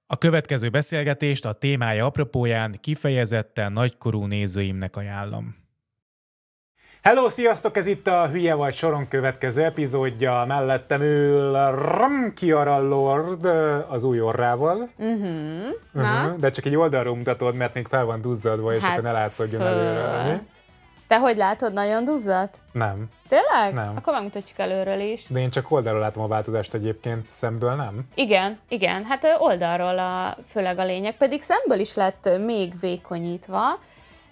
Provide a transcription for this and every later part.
A következő beszélgetést a témája apropóján kifejezetten nagykorú nézőimnek ajánlom. Hello, sziasztok! Ez itt a Hülye vagy soron következő epizódja. Mellettem ül Kiara Lord az új orrával. De csak egy oldalról mutatod, mert még fel van duzzadva, és akkor ne látszódjon előre. Te hogy látod, nagyon duzzadt? Nem. Tényleg? Nem. Akkor megmutatjuk előről is. De én csak oldalról látom a változást egyébként, szemből nem? Igen. Hát oldalról főleg a lényeg, pedig szemből is lett még vékonyítva,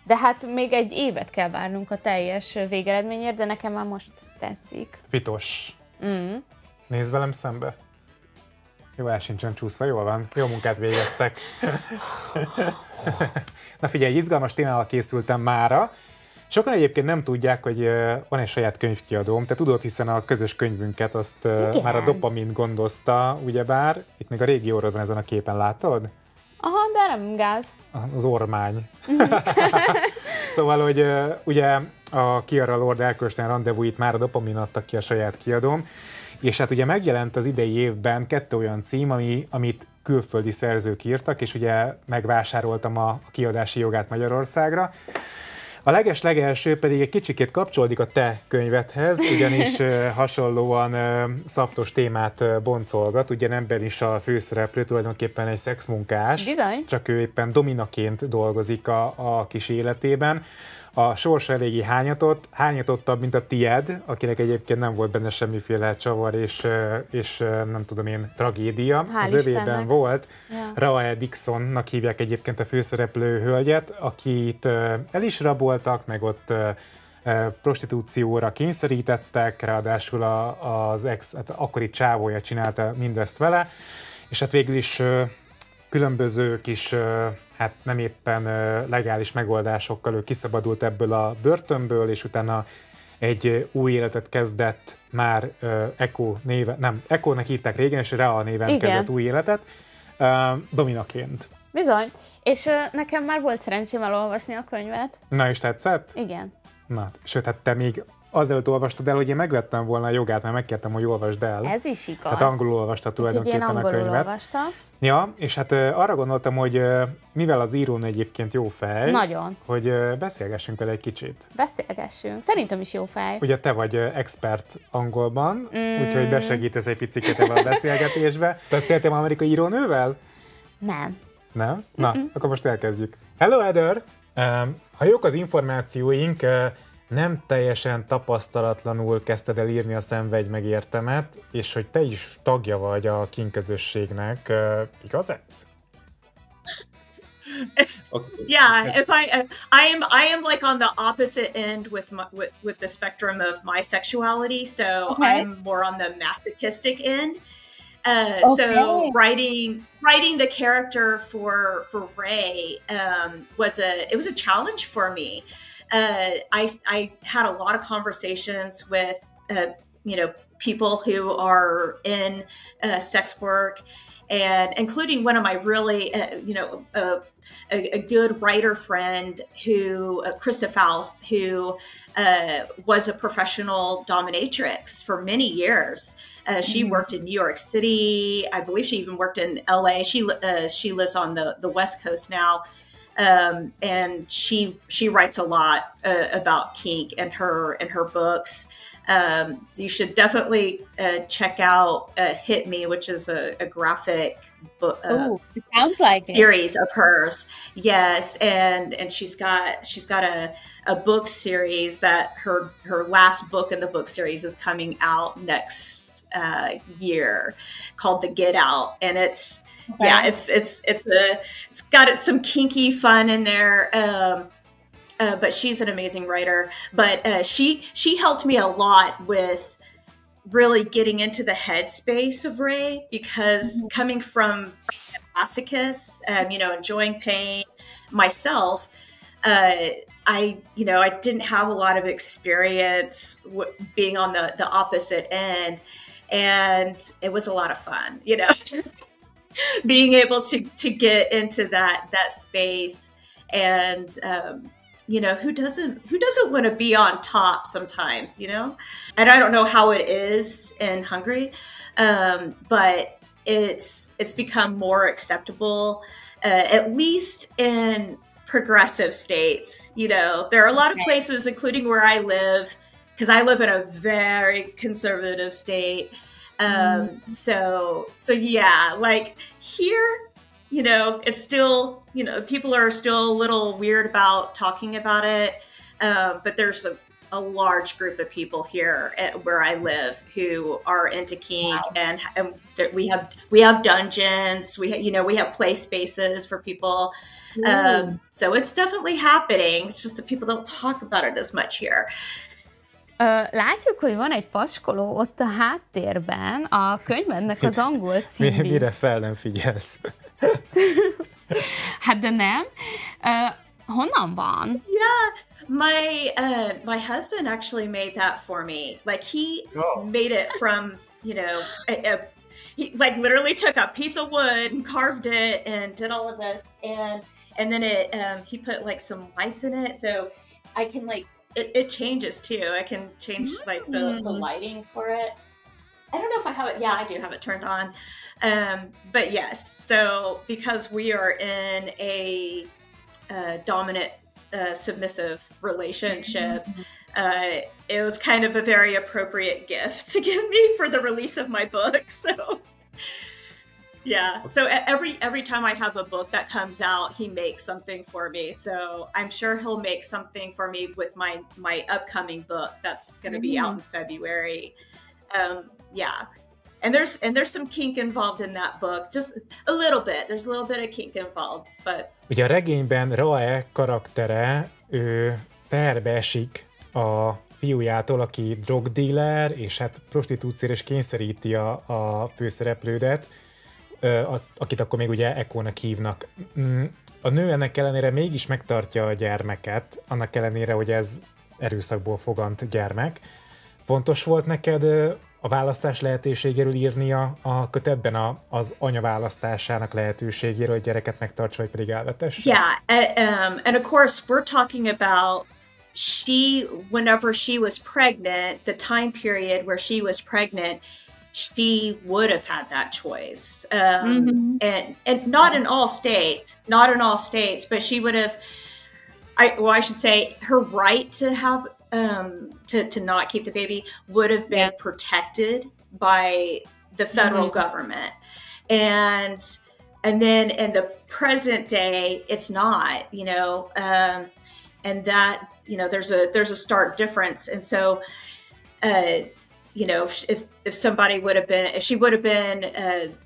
de hát még egy évet kell várnunk a teljes végeredményért, de nekem már most tetszik. Fitos. Nézd velem szembe. Jó, el sincsen csúszva, jól van. Jó munkát végeztek. Na figyelj, izgalmas témával készültem mára. Sokan egyébként nem tudják, hogy van egy saját könyvkiadóm. Te tudod, hiszen a közös könyvünket azt már a dopamin gondozta, ugyebár. Itt még a régi orrod van ezen a képen, látod? Aha, de nem gáz. Az ormány. Szóval, hogy ugye a Kiara Lord elkölcsön rendezvúit már a dopamin adta ki a saját kiadóm, és hát ugye megjelent az idei évben 2 olyan cím, amit külföldi szerzők írtak, és ugye megvásároltam a kiadási jogát Magyarországra. A legelső pedig egy kicsikét kapcsolódik a te könyvedhez, ugyanis hasonlóan szaftos témát boncolgat, ugye ebben is a főszereplő tulajdonképpen egy szexmunkás, Bizony. Csak ő éppen dominaként dolgozik a kis életében. A sorsa eléggé hányatottabb, mint a tied, akinek egyébként nem volt benne semmiféle csavar és nem tudom én, tragédia. Hál' Az övében Istennek. volt. Ja. Rae Dixonnak hívják egyébként a főszereplő hölgyet, akit el is raboltak, meg ott prostitúcióra kényszerítettek, ráadásul az akkori csávója csinálta mindezt vele, és hát végül is különböző kis, hát nem éppen legális megoldásokkal ő kiszabadult ebből a börtönből, és utána egy új életet kezdett már Echo-nek hívták régen, és Rea néven kezdett új életet, dominaként. Bizony. És nekem már volt szerencsém elolvasni a könyvet. Na, és tetszett? Igen. Na, sőt, hát te még azelőtt olvastad el, hogy én megvettem volna a jogát, mert megkértem, hogy olvasd el. Ez is igaz. Tehát angolul olvastad tulajdonképpen a könyvet. Olvastam. Ja, és hát arra gondoltam, hogy mivel az írónő egyébként jó fej, Nagyon. hogy beszélgessünk vele egy kicsit. Beszélgessünk. Szerintem is jó fej. Ugye te vagy expert angolban, úgyhogy besegítesz egy picit ebben a beszélgetésbe. Beszéltél amerikai írónővel? Nem. Nem? Na, akkor most elkezdjük. Hello, Heather! Ha jók az információink, nem teljesen tapasztalatlanul kezdted el írni a Szenvedj, meg értemet, és hogy te is tagja vagy a kink közösségnek. Igaz ez? Okay. Yeah, if I am like on the opposite end with the spectrum of my sexuality, so I'm more on the masochistic end. So writing the character for Ray was a challenge for me. I had a lot of conversations with people who are in sex work, and including one of my really a good writer friend who Krista Faust, who was a professional dominatrix for many years. She worked in New York City. I believe she even worked in LA. She lives on the West Coast now. And she writes a lot about kink in her books. You should definitely check out Hit Me, which is a graphic book it sounds like series of hers. Yes, and she's got a book series that her last book in the book series is coming out next year, called The Get Out, and it's got some kinky fun in there. But she's an amazing writer. But she helped me a lot with really getting into the headspace of Ray, because coming from masochist, enjoying pain myself, I didn't have a lot of experience being on the opposite end, and it was a lot of fun, being able to get into that space and you know, who doesn't want to be on top sometimes, you know? And I don't know how it is in Hungary, but it's become more acceptable, at least in progressive states. You know, there are a lot of places, including where I live, because I live in a very conservative state. So yeah, like here, you know, it's still, you know, people are still a little weird about talking about it. But there's a large group of people here where I live who are into kink, and we have dungeons, we have play spaces for people. So it's definitely happening. It's just that people don't talk about it as much here. Látjuk, hogy van egy paskoló ott a háttérben, a könyvednek az angol című. Mire fel nem figyelsz? Hát de nem. Honnan van? Yeah, my husband actually made that for me. Like he made it from, you know, he like literally took a piece of wood and carved it and did all of this, and then he put like some lights in it, so I can like it changes too. I can change like the lighting for it. I don't know if I have it. Yeah, I do have it turned on. But yes, so because we are in a dominant submissive relationship, it was kind of a very appropriate gift to give me for the release of my book. So yeah, so every time I have a book that comes out, he makes something for me. So I'm sure he'll make something for me with my upcoming book that's going to be out in February. Yeah. And there's some kink involved in that book, just a little bit. There's a little bit of kink involved, but... Ugye a regényben Rae karaktere, ő teherbe esik a fiújától, aki drogdíler, és hát prostitúcióra is kényszeríti a főszereplődet, akit akkor még ugye Ekónak hívnak. A nő ennek ellenére mégis megtartja a gyermeket, annak ellenére, hogy ez erőszakból fogant gyermek. Fontos volt neked a választás lehetőségéről írni a kötetben, az anya választásának lehetőségéről, hogy gyereket megtartsa, vagy pedig elvetesse? Yeah, and of course we're talking about whenever she was pregnant, the time period where she was pregnant, she would have had that choice. And not in all states, but she would have, I should say her right to have to not keep the baby would have been protected by the federal government. And then in the present day, it's not, you know, and that, you know, there's a stark difference. And so, you know, if somebody would have been, if she would have been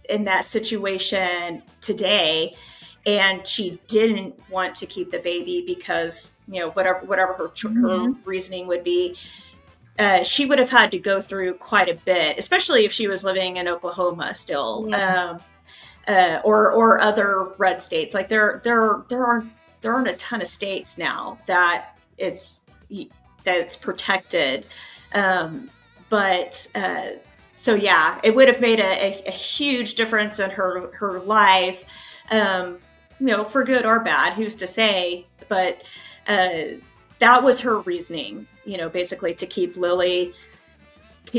in that situation today, and she didn't want to keep the baby because, you know, whatever her reasoning would be, she would have had to go through quite a bit, especially if she was living in Oklahoma still, or other red states. Like there aren't a ton of states now that it's protected. But so yeah, it would have made a huge difference in her life. You know, for good or bad, who's to say? But that was her reasoning, you know, basically to keep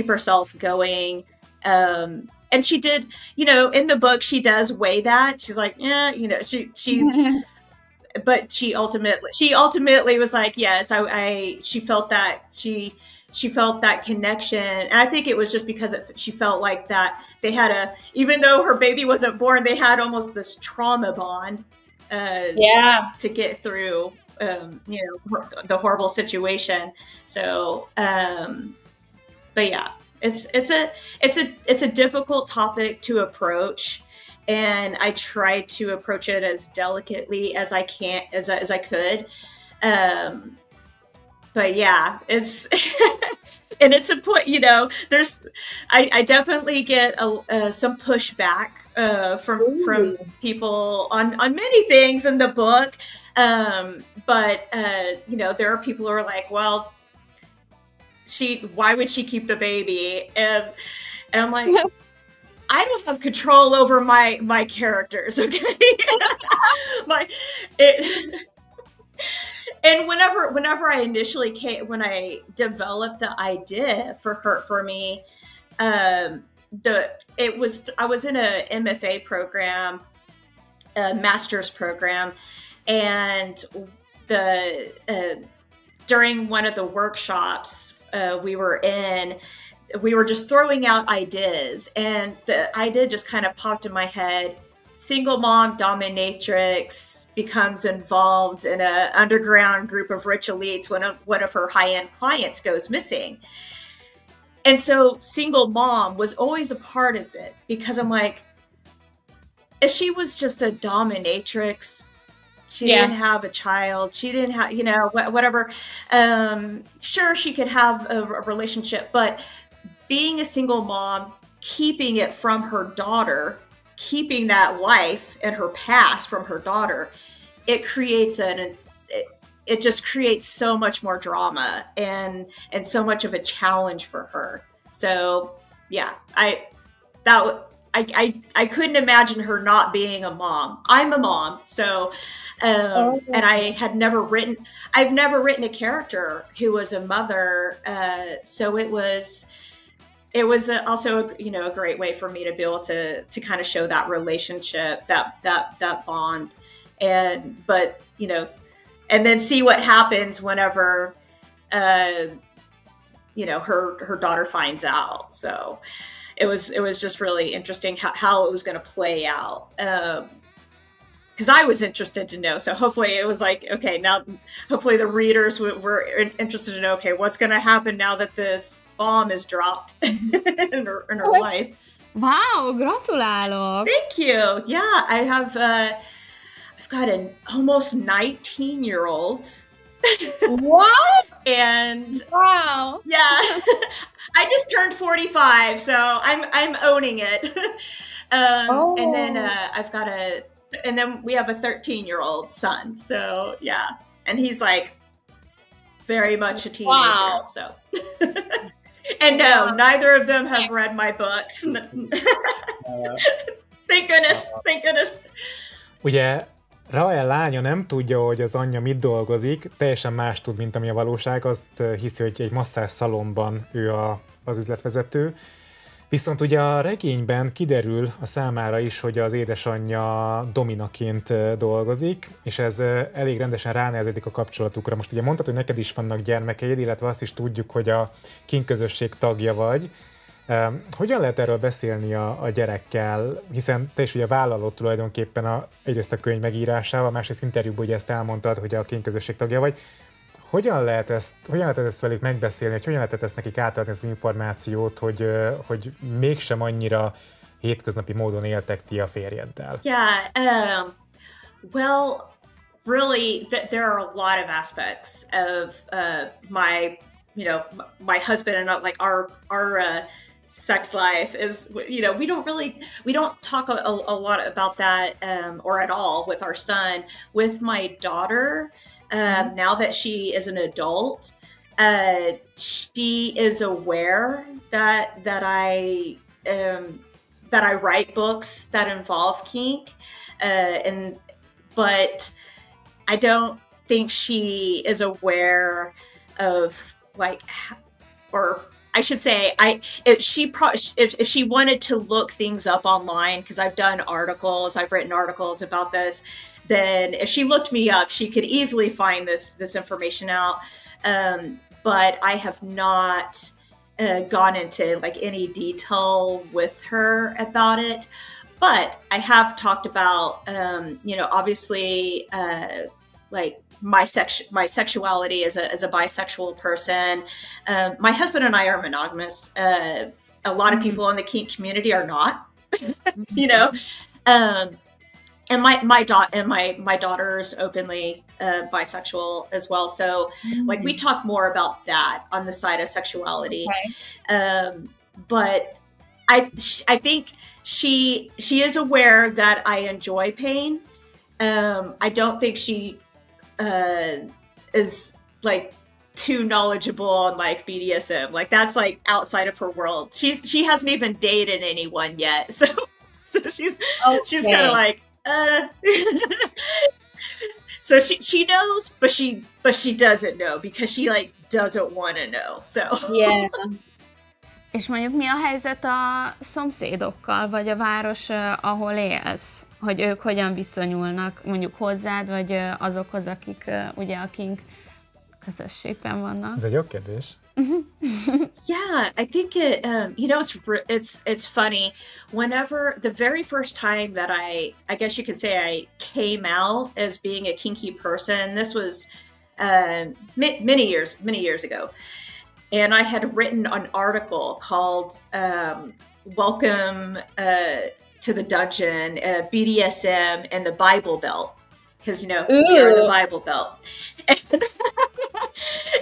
herself going. And she did, you know, in the book, she does weigh that. She's like, yeah, you know, she but she ultimately was like, yes, she felt that she felt that connection. And I think it was just because she felt like that they had even though her baby wasn't born, they had almost this trauma bond to get through, you know, the horrible situation. So, but yeah, it's a difficult topic to approach. And I tried to approach it as delicately as I could. But yeah, it's and it's a point, you know, I definitely get some pushback from people on many things in the book. But you know, there are people who are like, well, why would she keep the baby? And I'm like, I don't have control over my characters, okay? and whenever I initially when I developed the idea for me, I was in a MFA program, a master's program, and during one of the workshops we were just throwing out ideas, and the idea just kind of popped in my head. Single mom dominatrix becomes involved in an underground group of rich elites when one of her high-end clients goes missing. And so single mom was always a part of it, because I'm like, if she was just a dominatrix, she didn't have a child, she didn't have, you know, whatever. Sure, she could have a relationship, but being a single mom, keeping it from her daughter, keeping that life and her past from her daughter, it creates it just creates so much more drama and so much of a challenge for her. So yeah, I couldn't imagine her not being a mom. I'm a mom, so and I've never written a character who was a mother, so it was also a great way for me to be able to kind of show that relationship, that bond, but and then see what happens whenever her daughter finds out. So it was just really interesting how it was going to play out, because I was interested to know. So hopefully it was like, okay, now hopefully the readers were interested to know, okay, what's going to happen now that this bomb is dropped in her life. Wow, gratulálok! Thank you. Yeah, I've got an almost 19-year-old. What? And wow. Yeah, I just turned 45, so I'm owning it. And then and then we have a 13-year-old son. So yeah, and he's like very much a teenager. Wow. So, and no, neither of them have read my books. Thank goodness. Thank goodness. Ugye Rael lánya nem tudja, hogy az anyja mit dolgozik, teljesen más tud, mint ami a valóság. Azt hiszi, hogy egy masszázs szalonban ő az üzletvezető. Viszont ugye a regényben kiderül a számára is, hogy az édesanyja dominaként dolgozik, és ez elég rendesen ránehezedik a kapcsolatukra. Most ugye mondtad, hogy neked is vannak gyermekeid, illetve azt is tudjuk, hogy a kink közösség tagja vagy. Hogyan lehet erről beszélni a gyerekkel, hiszen te is ugye vállalod tulajdonképpen egyrészt a könyv megírásával, másrészt interjúban ugye ezt elmondtad, hogy a kink közösség tagja vagy. Hogyan lehet ezt velük megbeszélni, hogy hogyan lehet ezt nekik átadni az információt, hogy mégsem annyira hétköznapi módon éltek ti a férjeddel? Yeah, well, really, there are a lot of aspects of my husband and like our sex life is, we don't talk a lot about that or at all with our son. With my daughter, now that she is an adult, she is aware that I write books that involve kink, but I don't think she is aware of or I should say, if she wanted to look things up online, because I've written articles about this, then if she looked me up, she could easily find this information out. But I have not gone into like any detail with her about it. But I have talked about, obviously, like my sexuality as a bisexual person. My husband and I are monogamous. A lot of people in the kink community are not, and my daughter's openly bisexual as well. So like we talk more about that on the side of sexuality. Okay. But I think she is aware that I enjoy pain. I don't think she is like too knowledgeable on like BDSM. Like that's like outside of her world. She hasn't even dated anyone yet. So she's kind of like, So she knows, but she doesn't know because she like doesn't want to know. So yeah. És mondjuk mi a helyzet a szomszédokkal, vagy a város, ahol élsz? Hogy ők hogyan viszonyulnak mondjuk hozzád, vagy azokhoz, akik ugye a kink közösségben vannak? Ez egy jó kérdés. Yeah, I think it. You know, it's funny. Whenever the very first time that I guess you could say I came out as being a kinky person, this was many years ago, and I had written an article called "Welcome to the Dungeon: BDSM and the Bible Belt." Because, you know, we are the Bible Belt.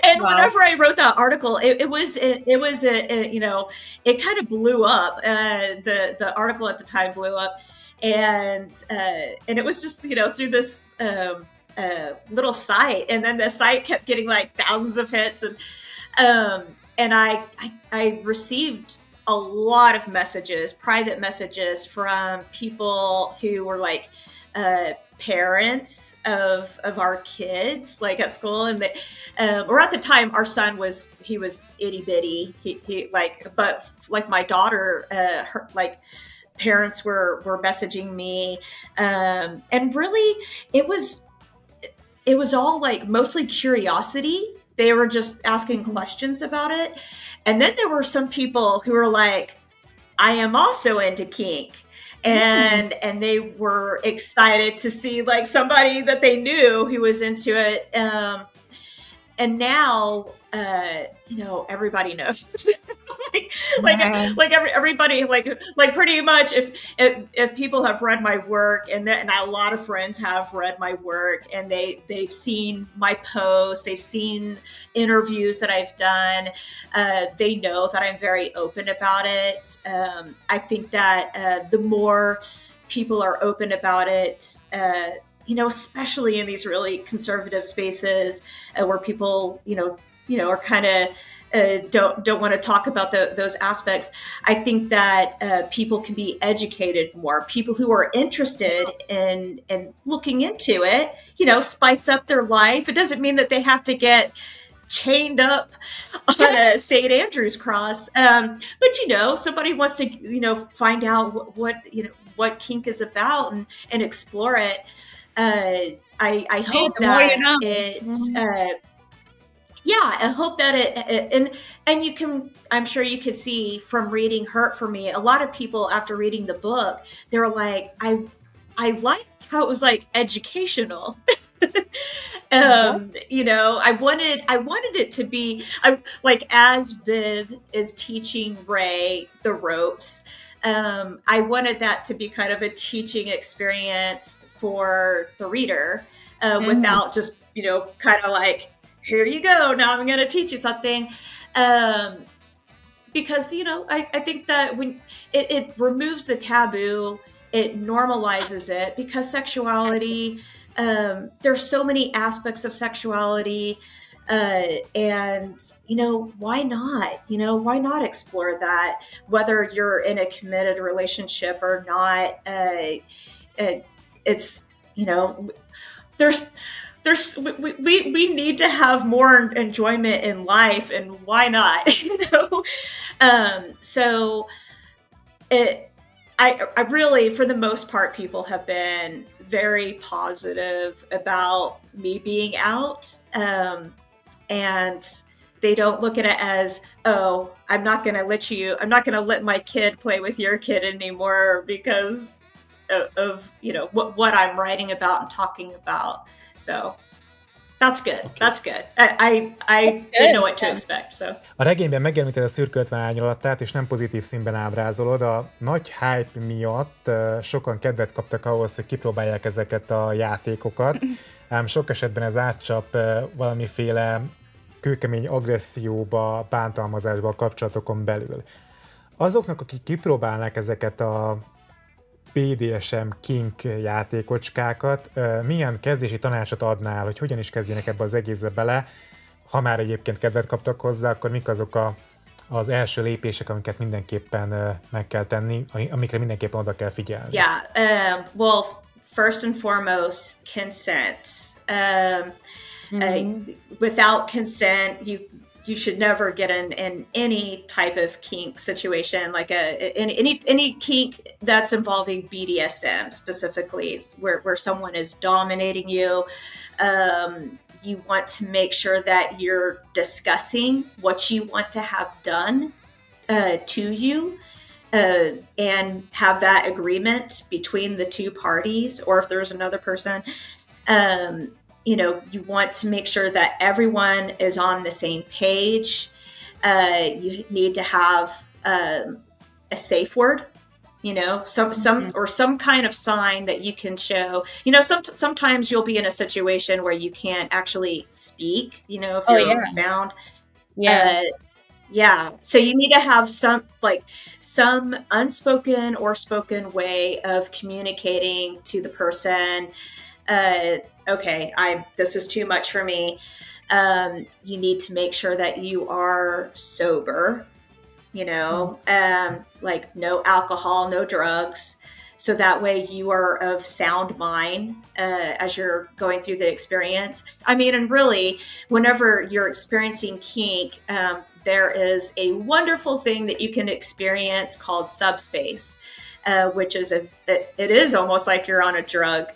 And wow. Whenever I wrote that article, it was you know, it kind of blew up. The article at the time blew up, and it was just, you know, through this little site, and then the site kept getting like thousands of hits, and I received a lot of messages, private messages from people who were like parents of our kids, like at school, and they, or at the time our son was itty bitty. He like, but like my daughter, her like parents were messaging me, and really it was all like mostly curiosity. They were just asking questions about it, and then there were some people who were like, I am also into kink. And they were excited to see like somebody that they knew who was into it. And now, you know, everybody knows. Everybody like pretty much if people have read my work, and a lot of friends have read my work, and they've seen my posts, they've seen interviews that I've done, they know that I'm very open about it. I think that the more people are open about it, you know, especially in these really conservative spaces where people, you know, are kind of don't want to talk about those aspects. I think that people can be educated more. People who are interested in looking into it, you know, spice up their life. It doesn't mean that they have to get chained up on a St. Andrew's cross. But, you know, somebody wants to, you know, find out what kink is about and explore it. I hope that it, yeah, I hope that it and you can, I'm sure you could see from reading Hurt for Me, a lot of people after reading the book, they were like, I like how it was like educational. You know, I wanted it to be like, as Viv is teaching Ray the ropes, I wanted that to be kind of a teaching experience for the reader, without just, you know, kind of like, here you go, now I'm going to teach you something. Because, you know, I think that when it removes the taboo, it normalizes it, because sexuality, there's so many aspects of sexuality, and, you know, why not? You know, why not explore that? Whether you're in a committed relationship or not, it's, you know, we need to have more enjoyment in life, and why not? You know, so I really, for the most part, people have been very positive about me being out, and they don't look at it as, oh, I'm not going to let my kid play with your kid anymore because of you know, what I'm writing about and talking about. So that's good. Okay. That's good. I didn't know what to expect. So. A regényben megjeleníted a Szürke Ötven árnyalatát, és nem pozitív színben ábrázolod. A nagy hype miatt sokan kedvet kaptak ahhoz, hogy kipróbálják ezeket a játékokat, ám sok esetben ez átcsap valamiféle kőkemény agresszióba, bántalmazásba a kapcsolatokon belül. Azoknak, akik kipróbálnak ezeket a BDSM kink játékocskákat, milyen kezdési tanácsot adnál, hogy hogyan is kezdjenek ebbe az egészbe bele, ha már egyébként kedvet kaptak hozzá, akkor mik azok az első lépések, amiket mindenképpen meg kell tenni, amikre mindenképpen oda kell figyelni? Yeah, well, first and foremost, consent. Without consent, you should never get in any type of kink situation, like any kink that's involving BDSM specifically, where someone is dominating you. You want to make sure that you're discussing what you want to have done to you, and have that agreement between the two parties, or if there's another person. You want to make sure that everyone is on the same page. You need to have a safe word, some kind of sign that you can show. Sometimes you'll be in a situation where you can't actually speak, if you're bound. So you need to have some unspoken or spoken way of communicating to the person. Okay, this is too much for me. You need to make sure that you are sober, like no alcohol, no drugs. So that way you are of sound mind as you're going through the experience. And really, whenever you're experiencing kink, there is a wonderful thing that you can experience called subspace. Which is it is almost like you're on a drug.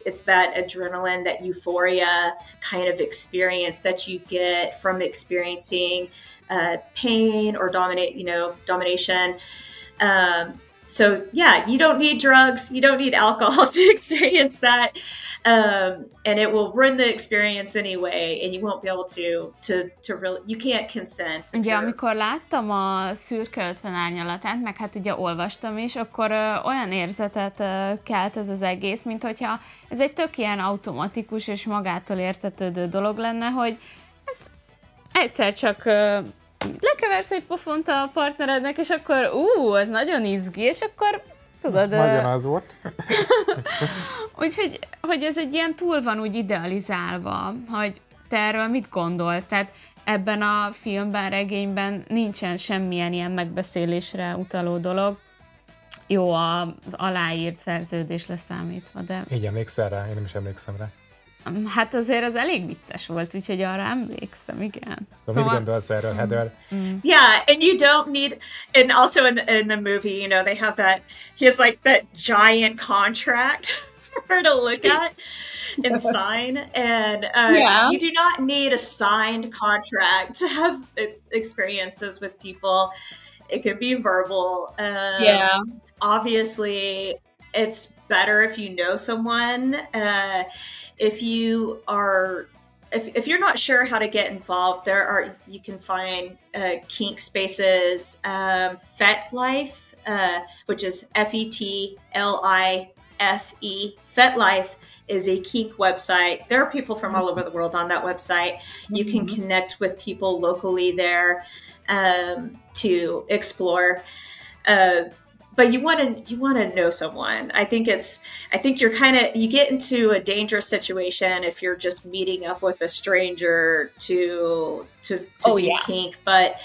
It's that adrenaline, that euphoria kind of experience that you get from experiencing pain or domination. So yeah, you don't need drugs, you don't need alcohol to experience that, and it will ruin the experience anyway, and you won't be able to really, you can't consent. Ugye, amikor láttam a Szürke Ötven Árnyalatát, meg hát ugye olvastam is, akkor olyan érzetet kelt ez az egész, mint hogyha ez egy tök ilyen automatikus és magától értetődő dolog lenne, hogy hát egyszer csak lekeversz egy pofont a partnerednek, és akkor ez nagyon izgi, és akkor tudod... Nagyon az volt. Úgyhogy ez egy ilyen túl van úgy idealizálva, hogy te erről mit gondolsz? Tehát ebben a filmben, regényben nincsen semmilyen ilyen megbeszélésre utaló dolog. Jó, az aláírt szerződés leszámítva, de... Így emlékszel rá? Én nem is emlékszem rá. Hát azért az elég vicces volt, úgyhogy arra emlékszem, igen. Szóval mit gondolsz erről, Heather? Yeah, and you don't need, and also in the movie, they have he has like that giant contract for her to look at and sign, and you do not need a signed contract to have experiences with people. It could be verbal. Obviously, it's better if you know someone. If you're not sure how to get involved, you can find kink spaces. FetLife, which is FetLife. FetLife is a kink website. There are people from all over the world on that website. You can connect with people locally there to explore. But you want to know someone. I think you get into a dangerous situation if you're just meeting up with a stranger to do kink. But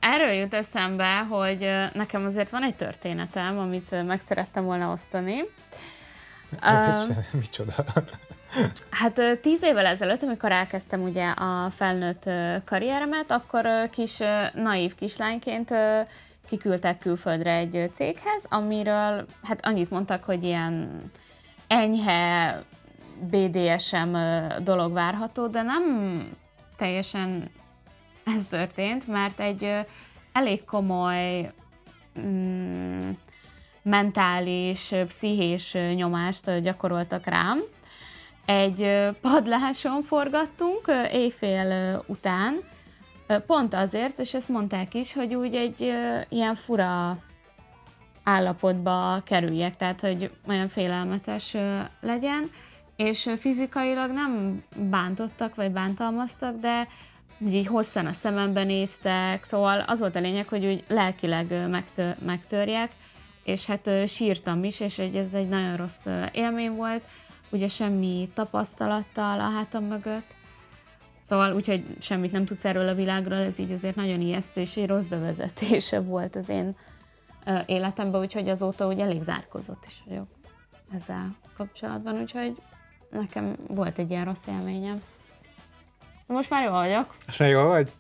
erről jut eszembe, hogy nekem azért van egy történetem, amit meg szerettem volna osztani. Micsoda? Hát 10 évvel ezelőtt, amikor elkezdtem ugye a felnőtt karrieremet, akkor kis naív kislányként kiküldtek külföldre egy céghez, amiről hát annyit mondtak, hogy ilyen enyhe BDSM dolog várható, de nem teljesen ez történt, mert egy elég komoly mentális, pszichés nyomást gyakoroltak rám. Egy padláson forgattunk éjfél után, pont azért, és ezt mondták is, hogy úgy egy ilyen fura állapotba kerüljek, tehát hogy olyan félelmetes legyen, és fizikailag nem bántottak, vagy bántalmaztak, de így hosszan a szemembe néztek, szóval az volt a lényeg, hogy úgy lelkileg megtörjek, és hát sírtam is, és ez egy nagyon rossz élmény volt, ugye semmi tapasztalattal a hátam mögött, szóval úgyhogy semmit nem tudsz erről a világról, ez így azért nagyon ijesztő, és egy rossz bevezetése volt az én életemben, úgyhogy azóta úgy elég zárkózott is vagyok. ezzel kapcsolatban, úgyhogy nekem volt egy ilyen rossz élményem. Most már jól vagyok. És már jól vagy?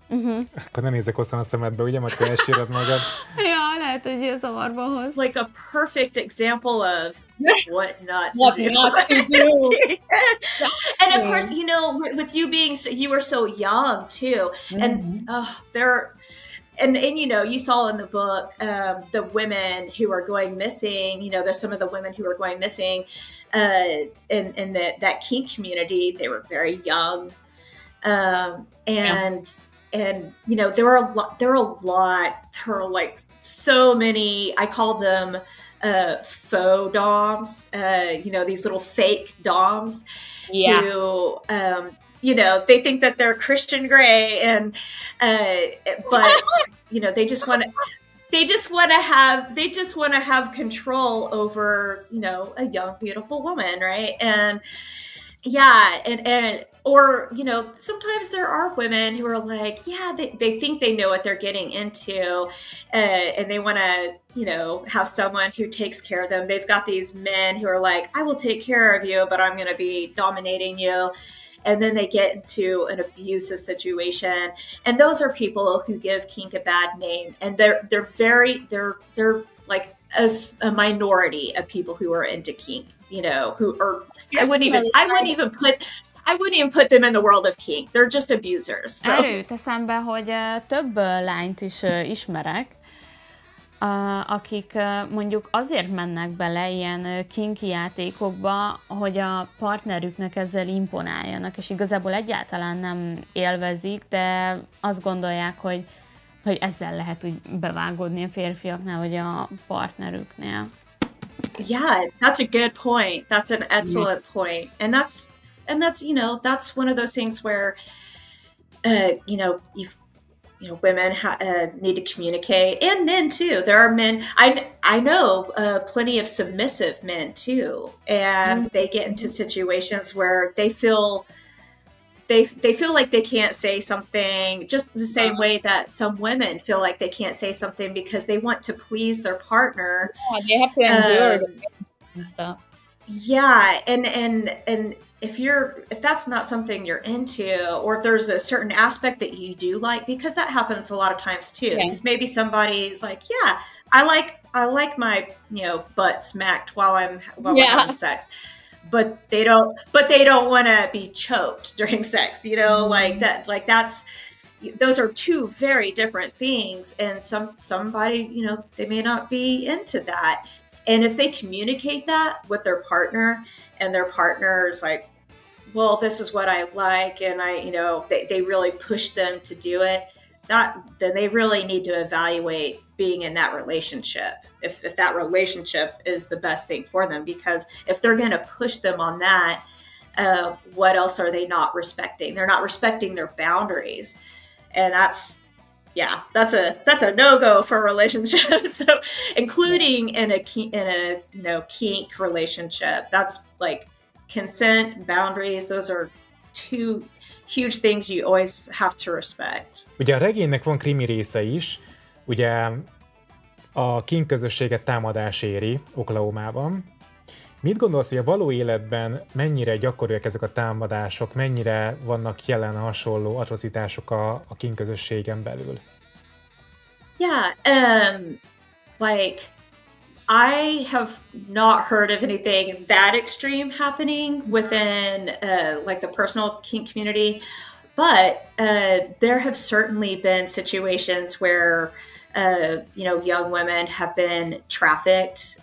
Akkor ne nézzek hosszan a szemedbe, ugye, majd te elsíred magad. Ja, lehet, hogy ilyen zavarba hoz. Like a perfect example of what not to What do. not to do. And of course, you know, with you being, you were so young too. And and you know, you saw in the book the women who are going missing. You know, there's some of the women who are going missing in that kink community. They were very young, and you know, there are like so many. I call them faux doms. You know, these little fake doms who. You know, they think that they're Christian Grey, and but you know, they just want to have control over, you know, a young beautiful woman, right? And yeah, and or you know, sometimes there are women who are like, yeah, they think they know what they're getting into, and they want to, you know, have someone who takes care of them. They've got these men who are like, I will take care of you, but I'm going to be dominating you. And then they get into an abusive situation, and those are people who give kink a bad name, and they're like a minority of people who are into kink, you know, who are I wouldn't even put them in the world of kink. They're just abusers. So. Erről jut eszembe, hogy több lányt is ismerek, akik mondjuk azért mennek bele ilyen kinki játékokba, hogy a partnerüknek ezzel imponáljanak, és igazából egyáltalán nem élvezik, de azt gondolják, hogy ezzel lehet úgy bevágódni a férfiaknál, vagy a partnerüknél. Yeah, that's a good point. That's an excellent point. And that's you know, that's one of those things where you know, women need to communicate, and men too. There are men. I know plenty of submissive men too, and they get into situations where they feel like they can't say something, just the same way that some women feel like they can't say something because they want to please their partner. Yeah, they have to endure and stuff. Yeah, and if that's not something you're into, or if there's a certain aspect that you do like, because that happens a lot of times too. Because maybe somebody's like, yeah, I like my, you know, butt smacked while we're having sex, but they don't want to be choked during sex, you know, like those are two very different things, and somebody, you know, they may not be into that. And if they communicate that with their partner, and their partner is like, well, this is what I like, and you know, they really push them to do it, then they really need to evaluate being in that relationship, if that relationship is the best thing for them. Because if they're going to push them on that, what else are they not respecting? They're not respecting their boundaries, and that's a no-go for a relationship. So including in a you know, kink relationship, that's like consent, boundaries, those are two huge things you always have to respect. Ugye a regénynek van krimi része is, ugye a kink közösséget támadás éri Oklahomában. Mit gondolsz, hogy a való életben mennyire gyakoriak ezek a támadások, mennyire vannak jelen hasonló atrocitások a kink közösségen belül? Yeah, like I have not heard of anything that extreme happening within like the personal kink community, but there have certainly been situations where you know, young women have been trafficked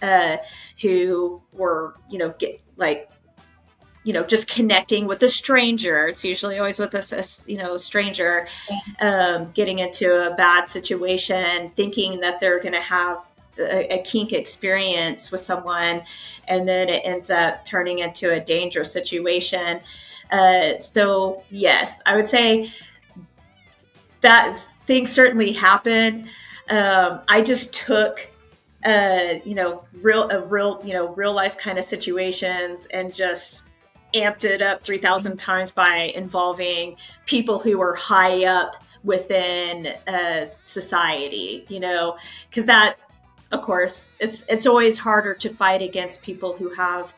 who were, you know, just connecting with a stranger. It's usually always with a stranger, getting into a bad situation, thinking that they're going to have a kink experience with someone, and then it ends up turning into a dangerous situation. So yes, I would say that things certainly happen. I just took real life kind of situations and just amped it up 3,000 times by involving people who were high up within society, you know, because that, of course, it's always harder to fight against people who have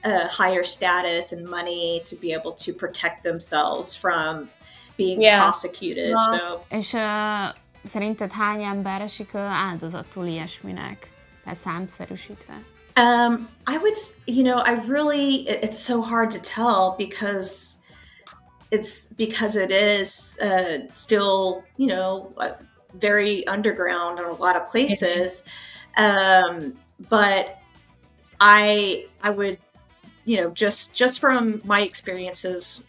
a higher status and money to be able to protect themselves from being prosecuted. So. És szerinted hány ember esik áldozatul ilyesminek, számszerűsítve? I would, it's so hard to tell because it is still, very underground in a lot of places. But I would, just from my experiences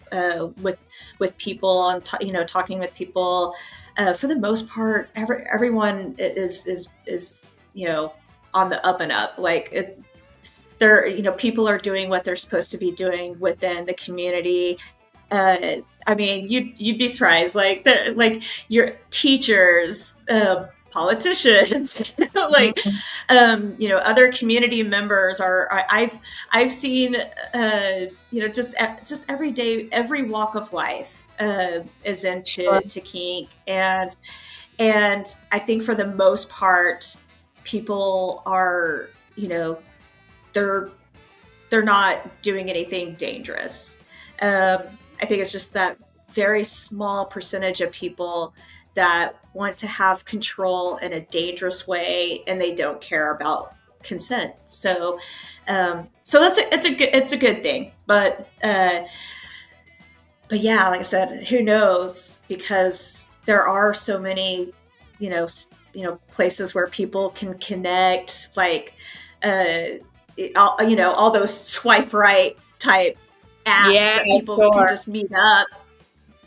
with people and talking with people, for the most part, everyone is on the up and up. Like people are doing what they're supposed to be doing within the community. I mean, you'd be surprised. Like your teachers, politicians, other community members I've seen, just every day, every walk of life is into kink, and I think for the most part, people are, they're not doing anything dangerous. I think it's just that very small percentage of people that want to have control in a dangerous way, and they don't care about consent. So it's a good thing. But yeah, like I said, who knows? Because there are so many, places where people can connect, like, all those swipe right type apps that people can just meet up.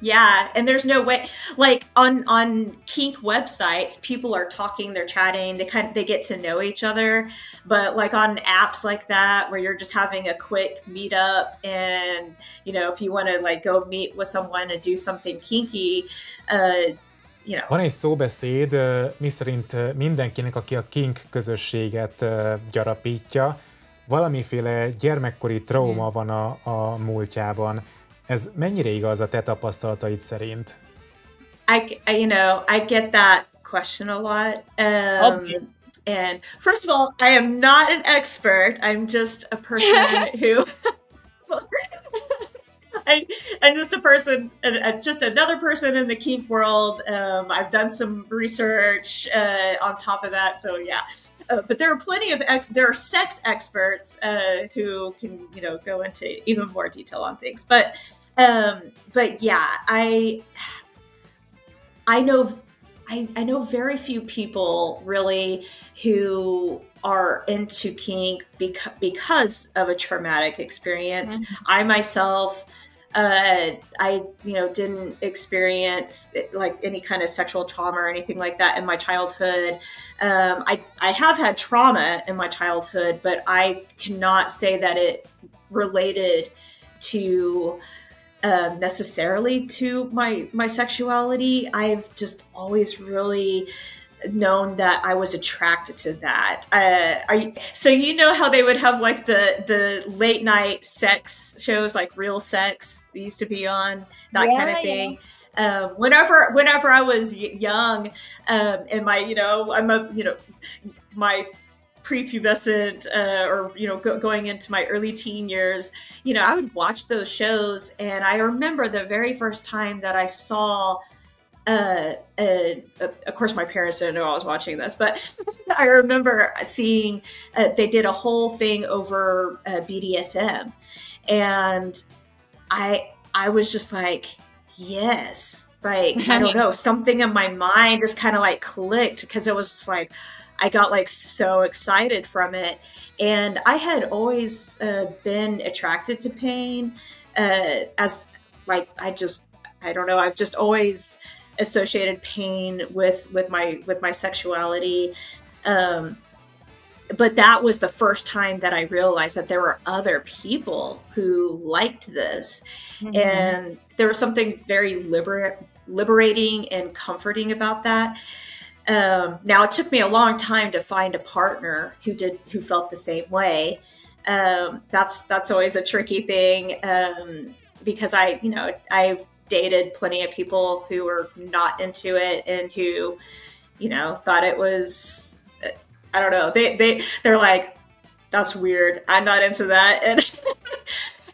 Yeah, and there's no way, like on kink websites, people are talking, they're chatting, they get to know each other. But like on apps like that, where you're just having a quick meetup, and if you want to like go meet with someone and do something kinky, Van egy szóbeszéd, miszerint mindenkinek, aki a kink közösséget gyarapítja, valamiféle gyermekkori trauma van a múltjában. Ez mennyire igaz a te tapasztalataid szerint? I get that question a lot. And first of all, I am not an expert. I'm just a person who... I'm just a person, just another person in the kink world. I've done some research on top of that, so yeah. But there are plenty of there are sex experts who can go into even more detail on things. But yeah, I know very few people really who are into kink because of a traumatic experience. I myself, I didn't experience like any kind of sexual trauma or anything like that in my childhood. I have had trauma in my childhood, but I cannot say that it related to necessarily to my sexuality. I've just always really known that I was attracted to that. So how they would have like the late night sex shows, like Real Sex, they used to be on, that kind of thing. Yeah. Whenever I was young, and my prepubescent or going into my early teen years, I would watch those shows, and I remember the very first time that I saw of course my parents didn't know I was watching this, but I remember seeing they did a whole thing over BDSM, and I was just like, yes, like I don't know, something in my mind just kind of like clicked, because it was just like I got like so excited from it. And I had always been attracted to pain, as like I don't know, I've just always associated pain with my sexuality. But that was the first time that I realized that there were other people who liked this. And there was something very liberating and comforting about that. Now it took me a long time to find a partner who felt the same way. That's always a tricky thing, because I've dated plenty of people who were not into it, and who, thought it was, I don't know. They're like, that's weird. I'm not into that. And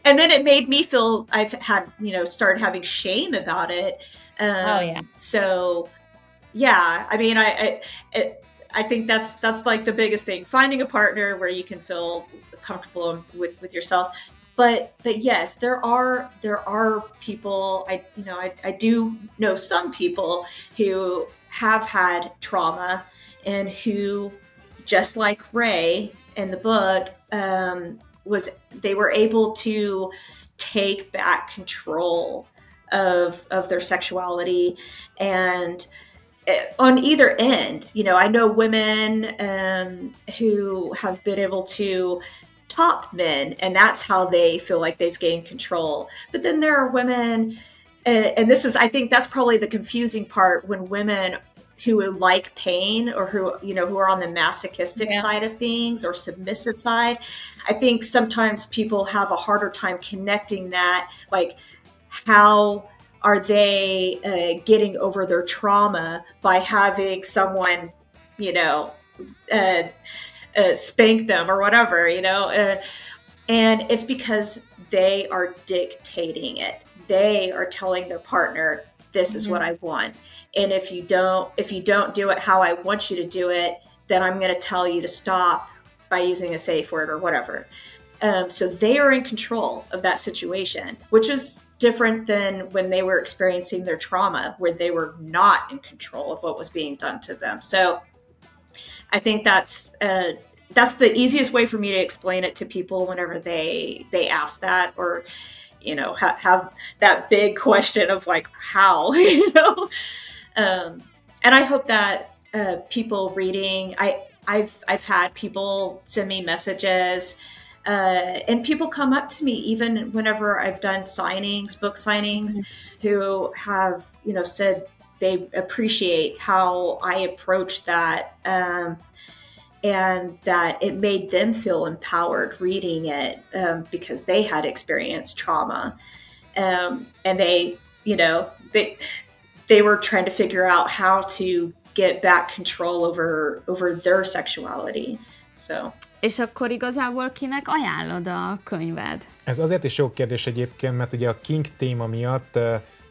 and then it made me feel I've had, started having shame about it. So yeah, I mean, I think that's like the biggest thing, finding a partner where you can feel comfortable with yourself. But yes, there are people, I do know some people who have had trauma and who, just like Ray in the book, they were able to take back control of their sexuality. And on either end, I know women who have been able to top men, and that's how they feel like they've gained control. But then there are women, and I think that's probably the confusing part, when women who like pain, or who are on the masochistic side of things, or submissive side, I think sometimes people have a harder time connecting that. Like, how are they getting over their trauma by having someone, spank them or whatever, and it's because they are dictating it. They are telling their partner, this is what I want. And if you don't do it how I want you to do it, then I'm going to tell you to stop by using a safe word or whatever. So they are in control of that situation, which is different than when they were experiencing their trauma, where they were not in control of what was being done to them. So I think that's the easiest way for me to explain it to people whenever they ask that, or have that big question of like, how, and I hope that people reading, I've had people send me messages, and people come up to me even whenever I've done book signings, who have said they appreciate how I approach that, and that it made them feel empowered reading it, because they had experienced trauma, and they were trying to figure out how to get back control over their sexuality. So. És akkor igazából kinek ajánlod a könyved? Ez azért is jó kérdés egyébként, mert ugye a kink téma miatt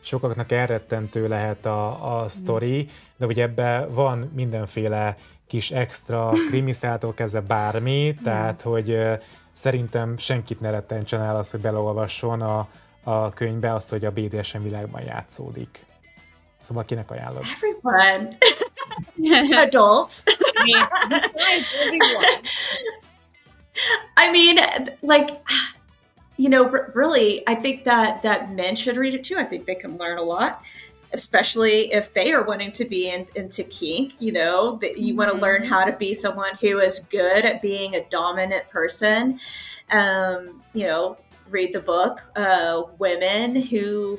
sokaknak elrettentő lehet a sztori, de ugye ebben van mindenféle kis extra krimiszától kezdve bármi, tehát hogy szerintem senkit ne rettentsen el az, hogy beleolvasson a könyvbe az, hogy a BDSM világban játszódik. Szóval kinek ajánlod? Everyone. Adults. I mean, like, really, I think that men should read it too. I think they can learn a lot, especially if they are wanting to be into kink, that you want to learn how to be someone who is good at being a dominant person. Read the book. Women who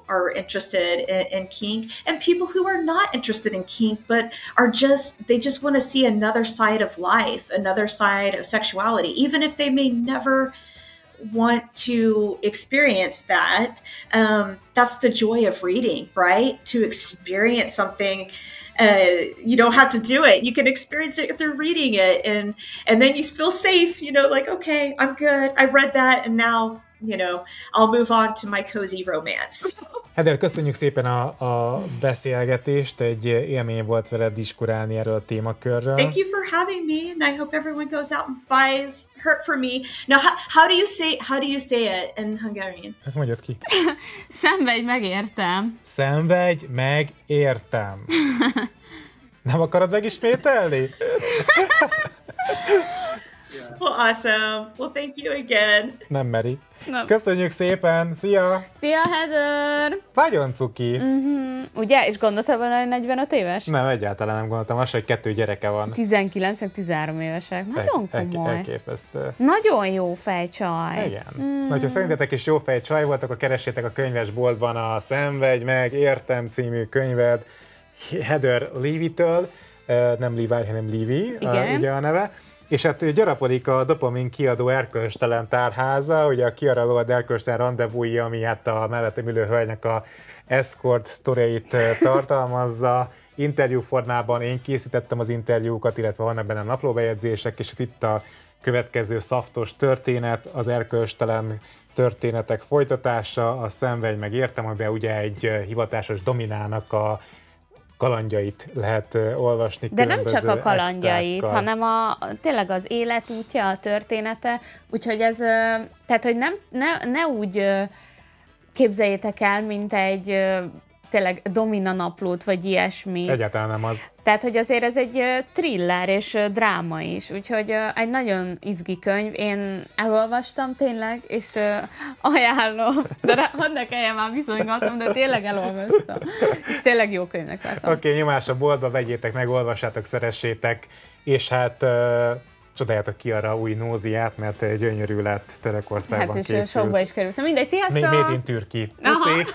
are interested in kink, and people who are not interested in kink, but they just want to see another side of life, another side of sexuality, even if they may never want to experience that. That's the joy of reading, right? To experience something. You don't have to do it. You can experience it through reading it, and then you feel safe, like, okay, I'm good. I read that, and now, I'll move on to my cozy romance. Heather, köszönjük szépen a beszélgetést, egy élmény volt veled diskurálni erről a témakörről. Thank you for having me, and I hope everyone goes out and buys Hurt for Me. Now, how do you say it in Hungarian? Hát mondjad ki. Szenvedj meg, értem. Szenvedj meg, értem. Nem akarod megismételni? Well, awesome. Well, thank you again. Nem meri. Nem. Köszönjük szépen! Szia! Szia, Heather! Nagyon cuki! Ugye? És gondoltad volna, hogy 45 éves? Nem, egyáltalán nem gondoltam. Az, hogy 2 gyereke van. 19-13 évesek. Nagyon komoly. Elképesztő. Nagyon jó fejcsaj. Igen. Na, ha szerintetek is jó fejcsaj volt, akkor keressétek a könyvesboltban a Szenvedj meg, értem című könyvet Heather Levy-től. Nem Levi, hanem Levy, ugye a neve. És hát gyarapodik a dopamin kiadó erkölcstelen tárháza, ugye a kiaradolt erkölcstelen rendezvúja, ami hát a mellettem ülő hölgynek a escort sztoriait tartalmazza, interjúformában, én készítettem az interjúkat, illetve vannak benne naplóbejegyzések, és itt a következő szaftos történet, az erkölcstelen történetek folytatása, a Szenvedj meg értem, amiben ugye egy hivatásos dominának a kalandjait lehet olvasni. De nem csak a kalandjait, hanem tényleg az életútja, a története, úgyhogy ez, tehát hogy ne úgy képzeljétek el, mint egy tényleg domina naplót, vagy ilyesmit. Egyáltalán nem az. Tehát, hogy azért ez egy thriller és dráma is, úgyhogy egy nagyon izgi könyv. Én elolvastam tényleg, és ajánlom, de hadd ne kelljen már bizonygatnom, de tényleg elolvastam. És tényleg jó könyvnek tartom. Oké, nyomás a boltba, vegyétek meg, olvassátok, szeressétek, és hát csodáljátok ki arra új nóziát, mert gyönyörű lett, Törökországban készült. Hát és sokba is került. Na mindegy, sziasztok! Made in Turkey. Puszi!